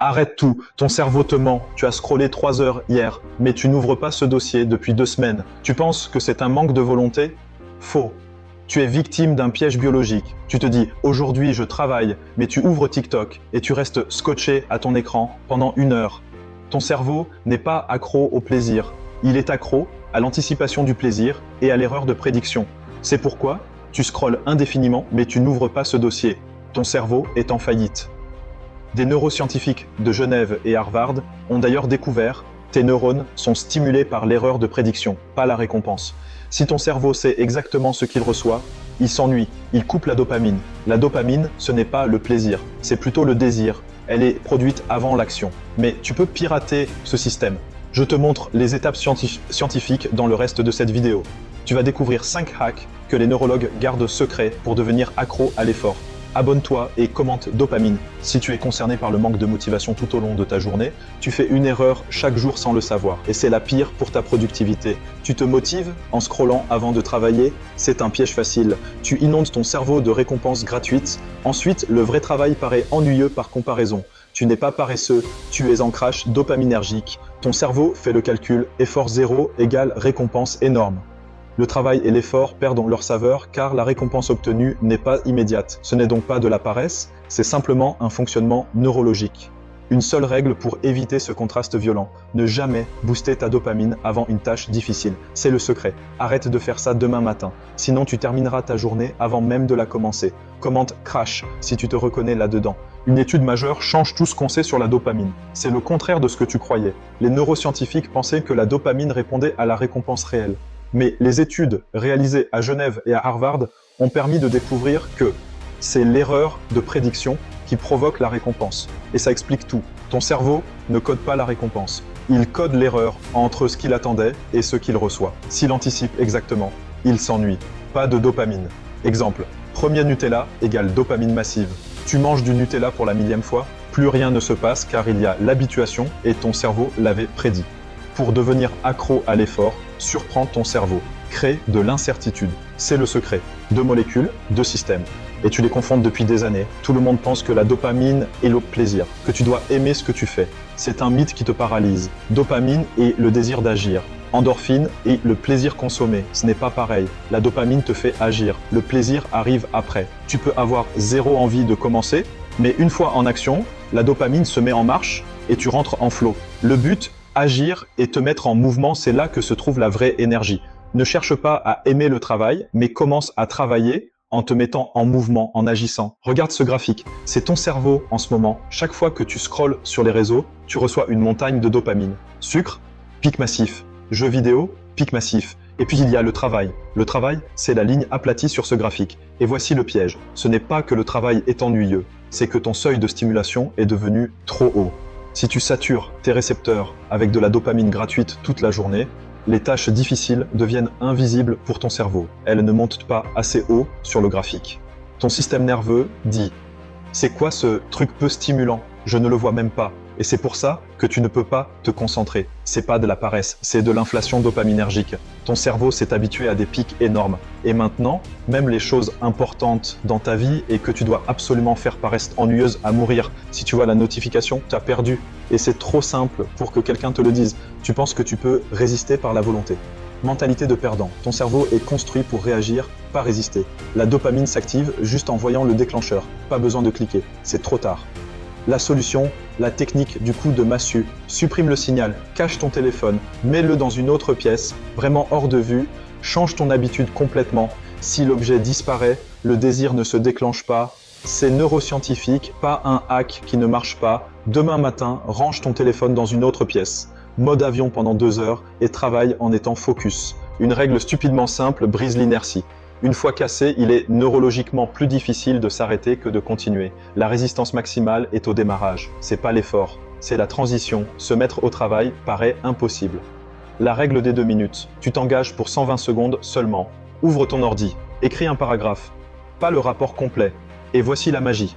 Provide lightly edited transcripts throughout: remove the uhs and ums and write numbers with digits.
Arrête tout, ton cerveau te ment, tu as scrollé 3 heures hier, mais tu n'ouvres pas ce dossier depuis 2 semaines. Tu penses que c'est un manque de volonté? Faux. Tu es victime d'un piège biologique. Tu te dis, aujourd'hui je travaille, mais tu ouvres TikTok et tu restes scotché à ton écran pendant 1 heure. Ton cerveau n'est pas accro au plaisir, il est accro à l'anticipation du plaisir et à l'erreur de prédiction. C'est pourquoi tu scrolles indéfiniment, mais tu n'ouvres pas ce dossier. Ton cerveau est en faillite. Des neuroscientifiques de Genève et Harvard ont d'ailleurs découvert tes neurones sont stimulés par l'erreur de prédiction, pas la récompense. Si ton cerveau sait exactement ce qu'il reçoit, il s'ennuie, il coupe la dopamine. La dopamine, ce n'est pas le plaisir, c'est plutôt le désir. Elle est produite avant l'action. Mais tu peux pirater ce système. Je te montre les étapes scientifiques dans le reste de cette vidéo. Tu vas découvrir 5 hacks que les neurologues gardent secrets pour devenir accro à l'effort. Abonne-toi et commente dopamine. Si tu es concerné par le manque de motivation tout au long de ta journée, tu fais une erreur chaque jour sans le savoir. Et c'est la pire pour ta productivité. Tu te motives en scrollant avant de travailler, c'est un piège facile. Tu inondes ton cerveau de récompenses gratuites. Ensuite, le vrai travail paraît ennuyeux par comparaison. Tu n'es pas paresseux, tu es en crash dopaminergique. Ton cerveau fait le calcul, effort zéro égale récompense énorme. Le travail et l'effort perdent leur saveur car la récompense obtenue n'est pas immédiate. Ce n'est donc pas de la paresse, c'est simplement un fonctionnement neurologique. Une seule règle pour éviter ce contraste violent, ne jamais booster ta dopamine avant une tâche difficile. C'est le secret. Arrête de faire ça demain matin, sinon tu termineras ta journée avant même de la commencer. Commente crash si tu te reconnais là-dedans. Une étude majeure change tout ce qu'on sait sur la dopamine. C'est le contraire de ce que tu croyais. Les neuroscientifiques pensaient que la dopamine répondait à la récompense réelle. Mais les études réalisées à Genève et à Harvard ont permis de découvrir que c'est l'erreur de prédiction qui provoque la récompense. Et ça explique tout. Ton cerveau ne code pas la récompense. Il code l'erreur entre ce qu'il attendait et ce qu'il reçoit. S'il anticipe exactement, il s'ennuie. Pas de dopamine. Exemple, premier Nutella égale dopamine massive. Tu manges du Nutella pour la 1000e fois, plus rien ne se passe car il y a l'habituation et ton cerveau l'avait prédit. Pour devenir accro à l'effort, surprends ton cerveau. Crée de l'incertitude. C'est le secret. 2 molécules, 2 systèmes. Et tu les confonds depuis des années. Tout le monde pense que la dopamine est le plaisir, que tu dois aimer ce que tu fais. C'est un mythe qui te paralyse. Dopamine est le désir d'agir. Endorphine est le plaisir consommé. Ce n'est pas pareil. La dopamine te fait agir. Le plaisir arrive après. Tu peux avoir zéro envie de commencer, mais une fois en action, la dopamine se met en marche et tu rentres en flow. Le but, agir et te mettre en mouvement, c'est là que se trouve la vraie énergie. Ne cherche pas à aimer le travail, mais commence à travailler en te mettant en mouvement, en agissant. Regarde ce graphique, c'est ton cerveau en ce moment. Chaque fois que tu scrolles sur les réseaux, tu reçois une montagne de dopamine. Sucre, pic massif. Jeux vidéo, pic massif. Et puis il y a le travail. Le travail, c'est la ligne aplatie sur ce graphique. Et voici le piège. Ce n'est pas que le travail est ennuyeux, c'est que ton seuil de stimulation est devenu trop haut. Si tu satures tes récepteurs avec de la dopamine gratuite toute la journée, les tâches difficiles deviennent invisibles pour ton cerveau. Elles ne montent pas assez haut sur le graphique. Ton système nerveux dit « C'est quoi ce truc peu stimulant? Je ne le vois même pas. » Et c'est pour ça que tu ne peux pas te concentrer. C'est pas de la paresse, c'est de l'inflation dopaminergique. Ton cerveau s'est habitué à des pics énormes. Et maintenant, même les choses importantes dans ta vie et que tu dois absolument faire paraissent ennuyeuses à mourir. Si tu vois la notification, tu as perdu. Et c'est trop simple pour que quelqu'un te le dise. Tu penses que tu peux résister par la volonté. Mentalité de perdant. Ton cerveau est construit pour réagir, pas résister. La dopamine s'active juste en voyant le déclencheur. Pas besoin de cliquer, c'est trop tard. La solution, la technique du coup de massue. Supprime le signal, cache ton téléphone, mets-le dans une autre pièce, vraiment hors de vue, change ton habitude complètement. Si l'objet disparaît, le désir ne se déclenche pas. C'est neuroscientifique, pas un hack qui ne marche pas. Demain matin, range ton téléphone dans une autre pièce. Mode avion pendant 2 heures et travaille en étant focus. Une règle stupidement simple brise l'inertie. Une fois cassé, il est neurologiquement plus difficile de s'arrêter que de continuer. La résistance maximale est au démarrage. C'est pas l'effort, c'est la transition. Se mettre au travail paraît impossible. La règle des 2 minutes. Tu t'engages pour 120 secondes seulement. Ouvre ton ordi, écris un paragraphe. Pas le rapport complet. Et voici la magie.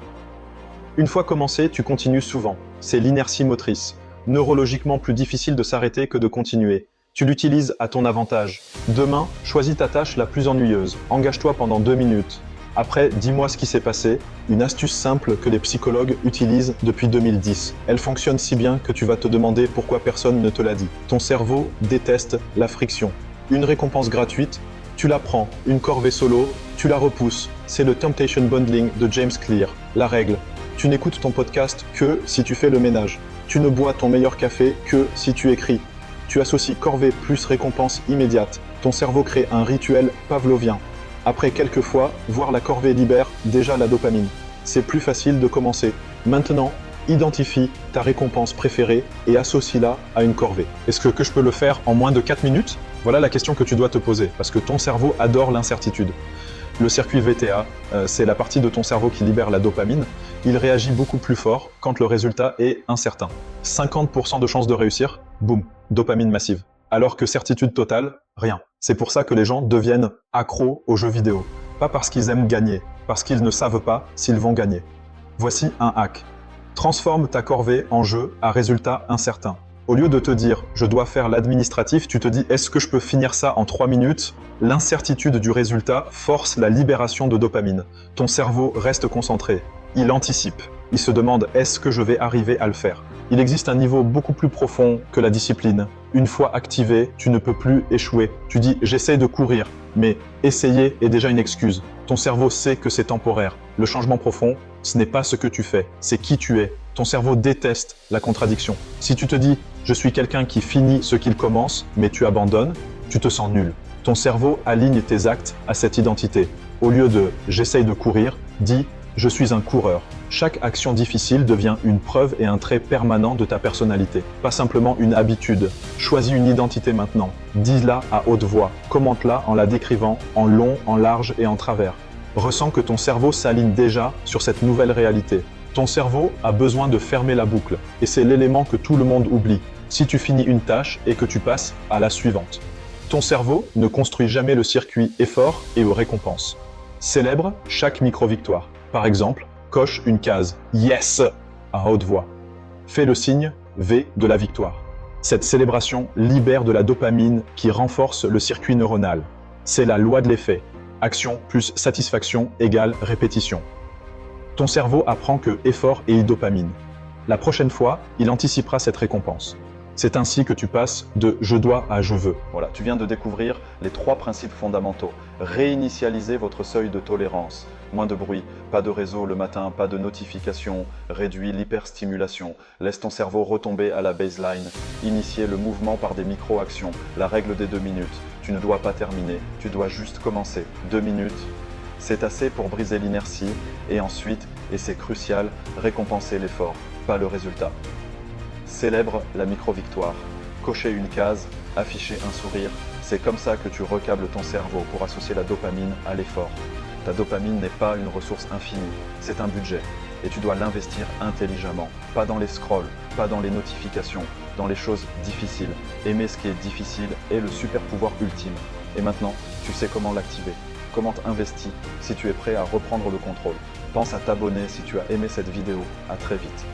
Une fois commencé, tu continues souvent. C'est l'inertie motrice. Neurologiquement plus difficile de s'arrêter que de continuer. Tu l'utilises à ton avantage. Demain, choisis ta tâche la plus ennuyeuse. Engage-toi pendant 2 minutes. Après, dis-moi ce qui s'est passé, une astuce simple que les psychologues utilisent depuis 2010. Elle fonctionne si bien que tu vas te demander pourquoi personne ne te l'a dit. Ton cerveau déteste la friction. Une récompense gratuite, tu la prends. Une corvée solo, tu la repousses. C'est le Temptation Bundling de James Clear. La règle, tu n'écoutes ton podcast que si tu fais le ménage. Tu ne bois ton meilleur café que si tu écris. Tu associes corvée plus récompense immédiate. Ton cerveau crée un rituel pavlovien. Après quelques fois, voir la corvée libère déjà la dopamine. C'est plus facile de commencer. Maintenant, identifie ta récompense préférée et associe-la à une corvée. Est-ce que je peux le faire en moins de 4 minutes? Voilà la question que tu dois te poser, parce que ton cerveau adore l'incertitude. Le circuit VTA, c'est la partie de ton cerveau qui libère la dopamine. Il réagit beaucoup plus fort quand le résultat est incertain. 50% de chances de réussir, boum, dopamine massive. Alors que certitude totale, rien. C'est pour ça que les gens deviennent accros aux jeux vidéo. Pas parce qu'ils aiment gagner, parce qu'ils ne savent pas s'ils vont gagner. Voici un hack. Transforme ta corvée en jeu à résultat incertain. Au lieu de te dire « je dois faire l'administratif », tu te dis « est-ce que je peux finir ça en 3 minutes ?» L'incertitude du résultat force la libération de dopamine. Ton cerveau reste concentré. Il anticipe. Il se demande « est-ce que je vais arriver à le faire ?» Il existe un niveau beaucoup plus profond que la discipline. Une fois activé, tu ne peux plus échouer. Tu dis « j'essaie de courir », mais essayer est déjà une excuse. Ton cerveau sait que c'est temporaire. Le changement profond, ce n'est pas ce que tu fais, c'est qui tu es. Ton cerveau déteste la contradiction. Si tu te dis « je suis quelqu'un qui finit ce qu'il commence », mais tu abandonnes, tu te sens nul. Ton cerveau aligne tes actes à cette identité. Au lieu de « j'essaye de courir », dis « je suis un coureur ». Chaque action difficile devient une preuve et un trait permanent de ta personnalité, pas simplement une habitude. Choisis une identité maintenant. Dis-la à haute voix. Commente-la en la décrivant en long, en large et en travers. Ressens que ton cerveau s'aligne déjà sur cette nouvelle réalité. Ton cerveau a besoin de fermer la boucle, et c'est l'élément que tout le monde oublie. Si tu finis une tâche et que tu passes à la suivante. Ton cerveau ne construit jamais le circuit effort et aux récompenses. Célèbre chaque micro-victoire. Par exemple, coche une case « Yes » à haute voix. Fais le signe V de la victoire. Cette célébration libère de la dopamine qui renforce le circuit neuronal. C'est la loi de l'effet. Action plus satisfaction égale répétition. Ton cerveau apprend que effort égale dopamine. La prochaine fois, il anticipera cette récompense. C'est ainsi que tu passes de « je dois » à « je veux ». Voilà, tu viens de découvrir les 3 principes fondamentaux. Réinitialiser votre seuil de tolérance. Moins de bruit, pas de réseau le matin, pas de notification, réduis l'hyperstimulation, laisse ton cerveau retomber à la baseline, initier le mouvement par des micro-actions, la règle des 2 minutes. Tu ne dois pas terminer, tu dois juste commencer. 2 minutes, c'est assez pour briser l'inertie et ensuite, et c'est crucial, récompenser l'effort, pas le résultat. Célèbre la micro-victoire. Cocher une case, afficher un sourire, c'est comme ça que tu recables ton cerveau pour associer la dopamine à l'effort. Ta dopamine n'est pas une ressource infinie, c'est un budget. Et tu dois l'investir intelligemment. Pas dans les scrolls, pas dans les notifications, dans les choses difficiles. Aimer ce qui est difficile est le super pouvoir ultime. Et maintenant, tu sais comment l'activer. Commente investi si tu es prêt à reprendre le contrôle. Pense à t'abonner si tu as aimé cette vidéo. À très vite.